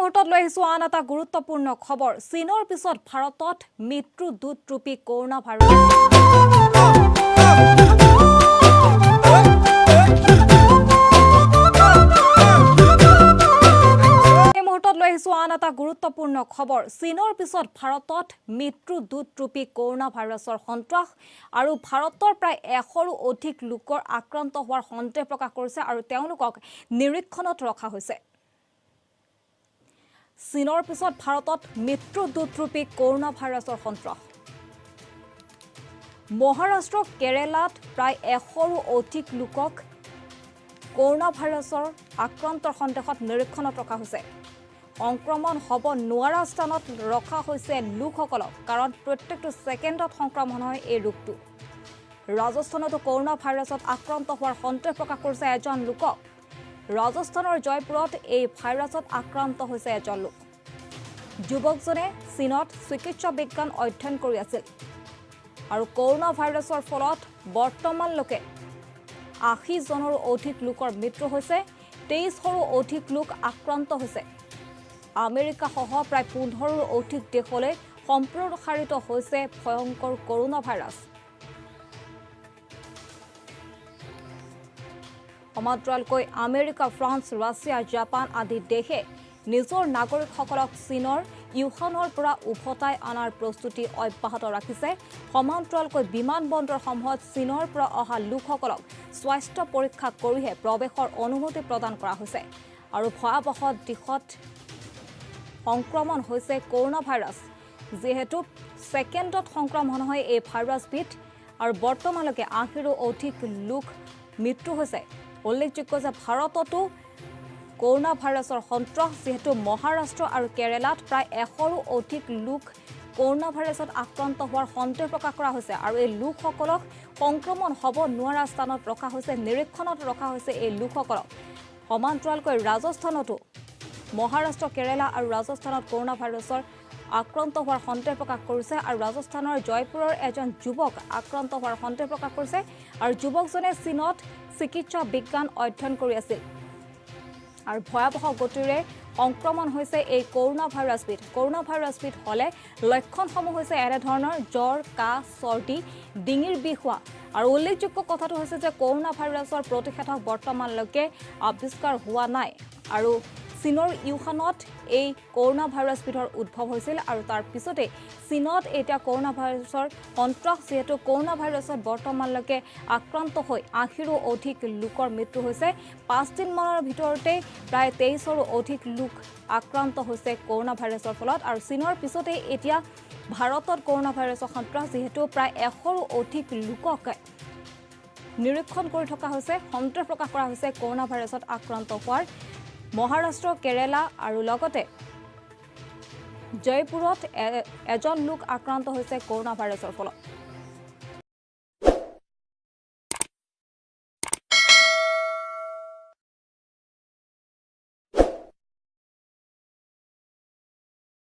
মুহূৰ্তত লৈ আহিছো আন এটা গুৰুত্বপূৰ্ণ খবৰ চীনৰ পিছত ভাৰতত মৃত্যু দূতৰূপী কৰোনা ভাইৰাছ আন এটা গুৰুত্বপূৰ্ণ খবৰ চীনৰ পিছত ভাৰতত মৃত্যু দূতৰূপী কৰোনা ভাইৰাছৰ সন্ত্ৰাস আৰু ভাৰতৰ প্ৰায় 100ৰো অধিক লোকৰ আক্ৰান্ত হোৱাৰ সন্দেহ প্ৰকাশ কৰিছে আৰু তেওঁলোকক নিৰীক্ষণত ৰখা হৈছে চীনৰ পিছত ভাৰতত মৃত্যু দূতৰূপী কৰোনা ভাইৰাছৰ সন্ত্ৰাস মহাৰাষ্ট্ৰ কেৰালাত প্ৰায় 100ৰো অধিক লোকক কৰোনা ভাইৰাছৰ আক্ৰান্তৰ সন্দেহত নিৰীক্ষণত ৰখা হৈছে সংক্ৰমণ হ'ব নোৱাৰা স্থানত ৰখা হৈছে লোকসকলক কাৰণ প্ৰত্যেকটো ছেকেণ্ডত সংক্ৰমণ হয় এই ৰোগটো ৰাজস্থানত কৰোনা ভাইৰাছত আক্ৰান্ত হোৱাৰ সন্দেহ প্ৰকাশ কৰিছে এজন লোকক ৰাজস্থানৰ জয়পুৰত এই ভাইৰাছত আক্ৰান্ত হৈছে এজন লোক যুৱকজনে চীনত চিকিৎসা বিজ্ঞান অধ্যয়ন কৰি আছিল আৰু কৰোনা ভাইৰাছৰ ফলত বৰ্তমানলৈকে 80 জনৰো অধিক লোকৰ মৃত্যু হৈছে 23ৰো অধিক লোক আক্ৰান্ত হৈছে আমেৰিকা সহ প্ৰায় 15ৰো অধিক দেশলৈ সম্প্ৰসাৰিত হৈছে ভয়ংকৰ কৰোনা ভাইৰাছ সমান্তৰালকৈ আমেৰিকা ফ্ৰান্স ৰাছিয়া জাপান আদি দেশে নিজৰ নাগৰিকসকলক চীনৰ ইউহানৰ পৰা উভতাই অনাৰ প্ৰস্তুতি অব্যাহত ৰাখিছে সমান্তৰালকৈ বিমানবন্দৰসমূহত চীনৰ পৰা অহা লোকসকলক স্বাস্থ্য পৰীক্ষা কৰিহে প্ৰৱেশৰ অনুমতি প্ৰদান কৰা হৈছে আৰু ভয়াৱহ দিশত সংক্ৰমণ হৈছে কৰোনা ভাইৰাছ যেহেতু ছেকেণ্ডত সংক্ৰমণ হয় এই ভাইৰাছবিধ আৰু বৰ্তমানলৈকে 80ৰো অধিক লোক মৃত্যু হৈছে উল্লেখযোগ্য যে ভাৰততো কৰোনা ভাইৰাছৰ সন্ত্ৰাস যেহেতু মহাৰাষ্ট্ৰ আৰু কেৰালাত প্ৰায় 100ৰো অধিক লোক কৰোনা ভাইৰাছত আক্ৰান্ত হোৱাৰ সন্দেহ প্ৰকাশ কৰা হৈছে আৰু এই লোকসকলক সংক্ৰমণ হ'ব নোৱাৰা স্থানত ৰখা হৈছে নিৰীক্ষণত ৰখা হৈছে এই লোকসকলক সমান্তৰালকৈ ৰাজস্থানতো মহাৰাষ্ট্ৰ কেৰালা আৰু ৰাজস্থানত কৰোনা ভাইৰাছৰ আক্ৰান্ত হোৱাৰ সন্দেহ প্ৰকাশ কৰিছে আৰু ৰাজস্থানৰ জয়পুৰৰ এজন যুৱক আক্ৰান্ত হোৱাৰ সন্দেহ প্ৰকাশ কৰিছে আৰু যুৱকজনে চীনত চিকিৎসা বিজ্ঞান অধ্যয়ন কৰি আছিল আৰু ভয়াৱহ গতিৰে সংক্ৰমণ হৈছে এই কৰোনা ভাইৰাছবিধ হলে লক্ষণসমূহ হৈছে এনে ধৰণৰ জ্বৰ কাহ চৰ্দি ডিঙিৰ বিষ হোৱা আৰু উল্লেখযোগ্য কথাটো হৈছে যে কৰোনা ভাইৰাছৰ প্ৰতিষেধক বৰ্তমানলৈকে আৱিষ্কাৰ হোৱা নাই আৰু চীনৰ ইউহানত এই কৰোনা ভাইৰাছবিধৰ উদ্ভৱ হৈছিল আৰু তাৰ পিছতে চীনত এতিয়া কৰোনা ভাইৰাছৰ সন্ত্ৰাস যেহেতু কৰোনা ভাইৰাছত বৰ্তমানলৈকে আক্ৰান্ত হৈ 80ৰো অধিক লোকৰ মৃত্যু হৈছে 5 দিনমানৰ ভিতৰতে প্ৰায় 23ৰো অধিক লোক আক্ৰান্ত হৈছে কৰোনা ভাইৰাছৰ ফলত আৰু চীনৰ পিছতে এতিয়া ভাৰতত কৰোনা ভাইৰাছৰ সন্ত্ৰাস যেহেতু প্ৰায় 100ৰো অধিক লোকক নিৰীক্ষণ কৰি থকা হৈছে সন্দেহ প্ৰকাশ কৰা হৈছে কৰোনা ভাইৰাছত আক্ৰান্ত হোৱাৰ মহাৰাষ্ট্ৰ কেৰালা আৰু লগতে জয়পুৰত এজন লোক আক্ৰান্ত হৈছে কৰোনা ভাইৰাছৰ ফলত